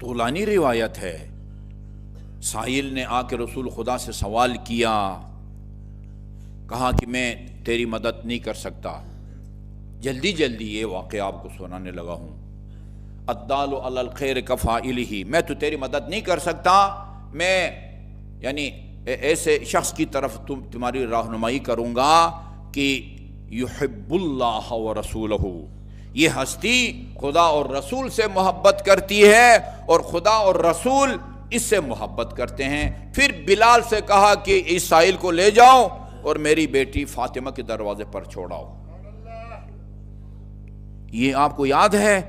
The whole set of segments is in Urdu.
طولانی روایت ہے. سائل نے آ کے رسول خدا سے سوال کیا، کہا کہ میں تیری مدد نہیں کر سکتا. جلدی جلدی یہ واقعہ آپ کو سنانے لگا ہوں. الدال علی الخیر کفاعلہ، میں تو تیری مدد نہیں کر سکتا، میں یعنی ایسے شخص کی طرف تمہاری رہنمائی کروں گا کہ یحب اللہ و رسولہ، یہ ہستی خدا اور رسول سے محبت کرتی ہے اور خدا اور رسول اس سے محبت کرتے ہیں. پھر بلال سے کہا کہ اس سائل کو لے جاؤ اور میری بیٹی فاطمہ کے دروازے پر چھوڑاؤ. یہ آپ کو یاد ہے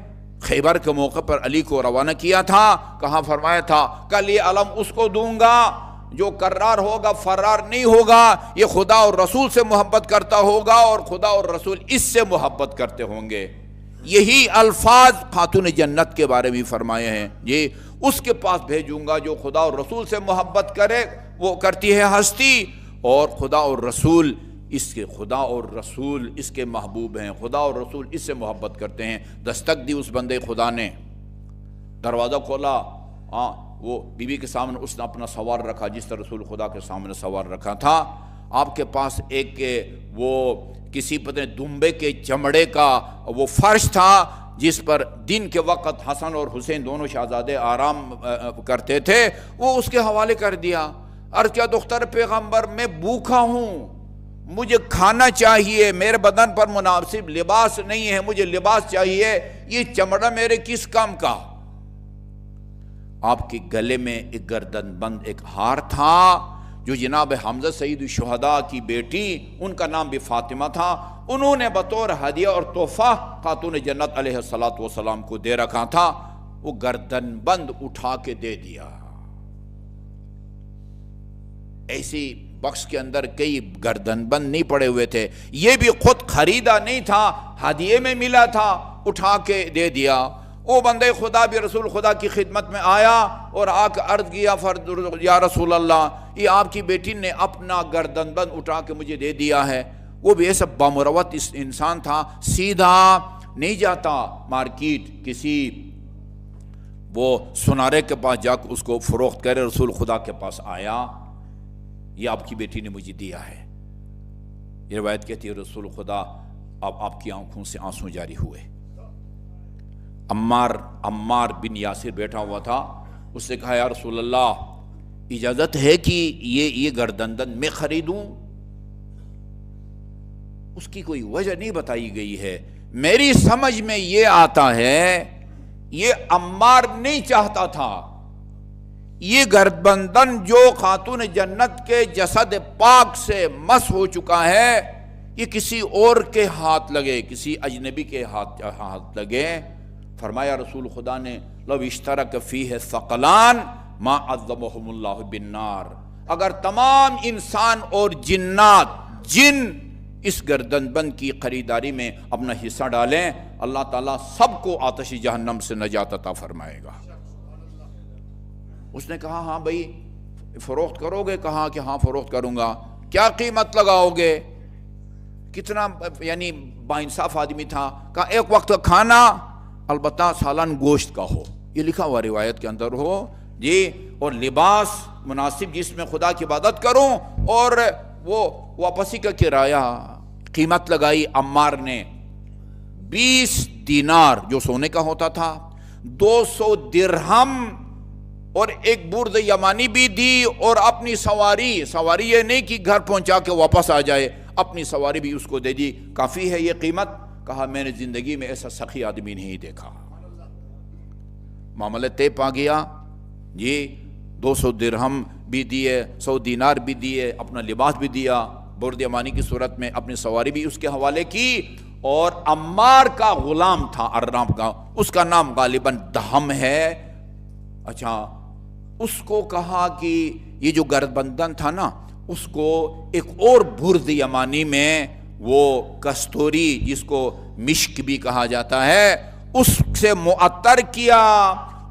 خیبر کے موقع پر علی کو روانہ کیا تھا، کہاں فرمایا تھا کل یہ علم اس کو دوں گا جو قرار ہوگا فرار نہیں ہوگا، یہ خدا اور رسول سے محبت کرتا ہوگا اور خدا اور رسول اس سے محبت کرتے ہوں گے. یہی الفاظ خاتون جنت کے بارے میں فرمائے ہیں، یہ اس کے پاس بھیجوں گا جو خدا اور رسول سے محبت کرے، وہ کرتی ہے ہستی، اور خدا اور رسول اس کے محبوب ہیں، خدا اور رسول اس سے محبت کرتے ہیں. دستک دی اس بندے خدا نے، دروازہ کھولا، وہ بی بی کے سامنے اس نے اپنا سوار رکھا جس طرح رسول خدا کے سامنے سوار رکھا تھا. آپ کے پاس ایک وہ کسی پتہ دمبے کے چمڑے کا وہ فرش تھا جس پر دن کے وقت حسن اور حسین دونوں شہزادے آرام کرتے تھے، وہ اس کے حوالے کر دیا. عرض کیا دختر پیغمبر میں بھوکا ہوں، مجھے کھانا چاہیے، میرے بدن پر مناسب لباس نہیں ہے، مجھے لباس چاہیے، یہ چمڑا میرے کس کام کا؟ آپ کے گلے میں ایک گردن بند ایک ہار تھا جو جناب حمزہ سید الشہداء کی بیٹی، ان کا نام بھی فاطمہ تھا، انہوں نے بطور ہدیہ اور تحفہ خاتون جنت علیہ السلام کو دے رکھا تھا. وہ گردن بند اٹھا کے دے دیا. ایسی بکس کے اندر کئی گردن بند نہیں پڑے ہوئے تھے، یہ بھی خود خریدا نہیں تھا، ہدیے میں ملا تھا، اٹھا کے دے دیا. وہ بندے خدا بھی رسول خدا کی خدمت میں آیا اور آ کے عرض کیا یا رسول اللہ، یہ آپ کی بیٹی نے اپنا گردن بند اٹھا کے مجھے دے دیا ہے. وہ بھی ایسا بامروت انسان تھا، سیدھا نہیں جاتا مارکیٹ کسی وہ سنارے کے پاس جا کے اس کو فروخت کرے. رسول خدا کے پاس آیا، یہ آپ کی بیٹی نے مجھے دیا ہے. یہ روایت کہتی ہے رسول خدا اب آپ کی آنکھوں سے آنسو جاری ہوئے. عمار بن یاسر بیٹھا ہوا تھا، اس نے کہا یا رسول اللہ اجازت ہے کہ یہ گردن میں خریدوں؟ اس کی کوئی وجہ نہیں بتائی گئی ہے. میری سمجھ میں یہ آتا ہے یہ عمار نہیں چاہتا تھا یہ گردن جو خاتون جنت کے جسد پاک سے مس ہو چکا ہے یہ کسی اور کے ہاتھ لگے، کسی اجنبی کے ہاتھ لگے. فرمایا رسول خدا نے لو اشترک فیہ ثقلان ما عظمہم اللہ بالنار، اگر تمام انسان اور جن اس گردن بند کی خریداری میں اپنا حصہ ڈالیں، اللہ تعالیٰ سب کو آتش جہنم سے نجات عطا فرمائے گا. اس نے کہا ہاں بھائی فروخت کرو گے؟ کہا کہ ہاں فروخت کروں گا. کیا قیمت لگاؤ گے؟ کتنا یعنی باانصاف آدمی تھا. کہا ایک وقت کا کھانا البتہ سالن گوشت کا ہو، یہ لکھا ہوا روایت کے اندر ہو جی، اور لباس مناسب جس میں خدا کی عبادت کروں، اور وہ واپسی کا کرایہ. قیمت لگائی عمار نے 20 دینار جو سونے کا ہوتا تھا، 200 درہم اور ایک برد یمانی بھی دی، اور اپنی سواری یہ نہیں کہ گھر پہنچا کے واپس آ جائے، اپنی سواری بھی اس کو دے دی. کافی ہے یہ قیمت؟ کہا میں نے زندگی میں ایسا سخی آدمی نہیں دیکھا. معاملہ طے پا گیا جی. 200 درہم بھی دیے، 100 دینار بھی دیے، اپنا لباس بھی دیا برد یمانی کی صورت میں، اپنی سواری بھی اس کے حوالے کی. اور عمار کا غلام تھا ارنب کا، اس کا نام غالباً دہم ہے. اچھا، اس کو کہا کہ یہ جو گردن تھا نا، اس کو ایک اور برد یمانی میں وہ کستوری جس کو مشک بھی کہا جاتا ہے اس سے معطر کیا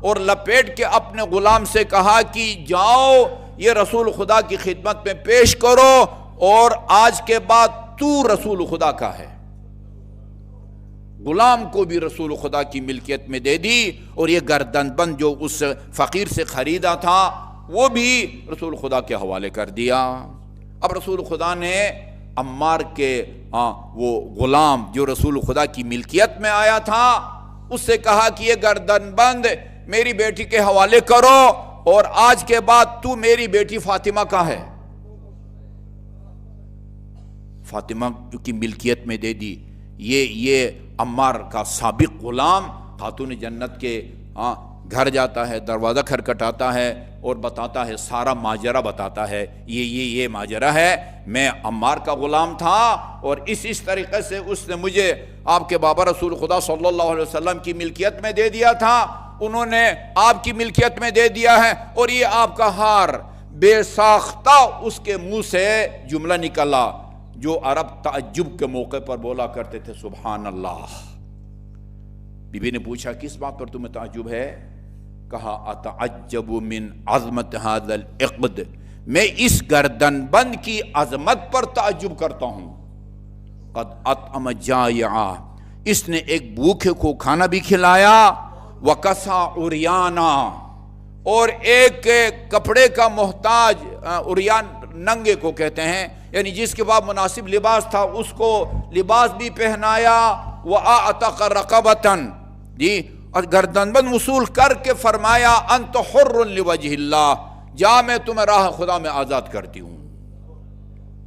اور لپیٹ کے اپنے غلام سے کہا کہ جاؤ یہ رسول خدا کی خدمت میں پیش کرو اور آج کے بعد تو رسول خدا کا ہے. غلام کو بھی رسول خدا کی ملکیت میں دے دی، اور یہ گردن بند جو اس فقیر سے خریدا تھا وہ بھی رسول خدا کے حوالے کر دیا۔ اب رسول خدا نے عمار کے وہ غلام جو رسول خدا کی ملکیت میں آیا تھا اس سے کہا کہ یہ گردن بند میری بیٹی کے حوالے کرو، اور آج کے بعد تو میری بیٹی فاطمہ کا ہے، فاطمہ کی ملکیت میں دے دی۔ یہ عمار کا سابق غلام خاتون جنت کے گھر جاتا ہے، دروازہ کھٹکھٹاتا ہے اور بتاتا ہے، سارا ماجرا بتاتا ہے، یہ ماجرا ہے، میں عمار کا غلام تھا اور اس طریقے سے اس نے مجھے آپ کے بابا رسول خدا صلی اللہ علیہ وسلم کی ملکیت میں دے دیا تھا، انہوں نے آپ کی ملکیت میں دے دیا ہے، اور یہ آپ کا ہار۔ بے ساختہ اس کے منہ سے جملہ نکلا جو عرب تعجب کے موقع پر بولا کرتے تھے، سبحان اللہ۔ بی بی نے پوچھا کس بات پر تمہیں تعجب ہے؟ کہا اتعجب من عظمت هذا العقد، میں اس گردن بند کی عظمت پر تعجب کرتا ہوں۔ قد اطعم جائعا، اس نے ایک بھوکے کو کھانا بھی کھلایا، وکسا عریانا، اور ایک کپڑے کا محتاج، عریان ننگے کو کہتے ہیں، یعنی جس کے بعد مناسب لباس تھا اس کو لباس بھی پہنایا، وَأَعْتَقَ رَقَبَةً، جی، اور گردن بند وصول کر کے فرمایا انت حر لوجہ اللہ، جا میں تمہیں راہ خدا میں آزاد کرتی ہوں۔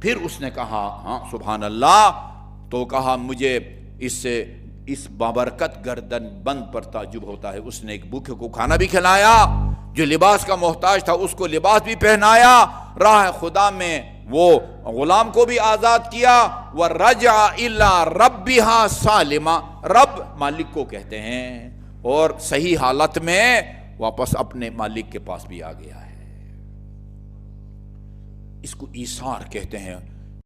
پھر اس نے کہا ہاں سبحان اللہ، تو کہا مجھے اس بابرکت گردن بند پر تعجب ہوتا ہے، اس نے ایک بھوکے کو کھانا بھی کھلایا، جو لباس کا محتاج تھا اس کو لباس بھی پہنایا، راہ خدا میں وہ غلام کو بھی آزاد کیا، وَرَجَعَ إِلَىٰ رَبِّهَا سَالِمًا، رب مالک کو کہتے ہیں، اور صحیح حالت میں واپس اپنے مالک کے پاس بھی آ گیا ہے۔ اس کو ایثار کہتے ہیں،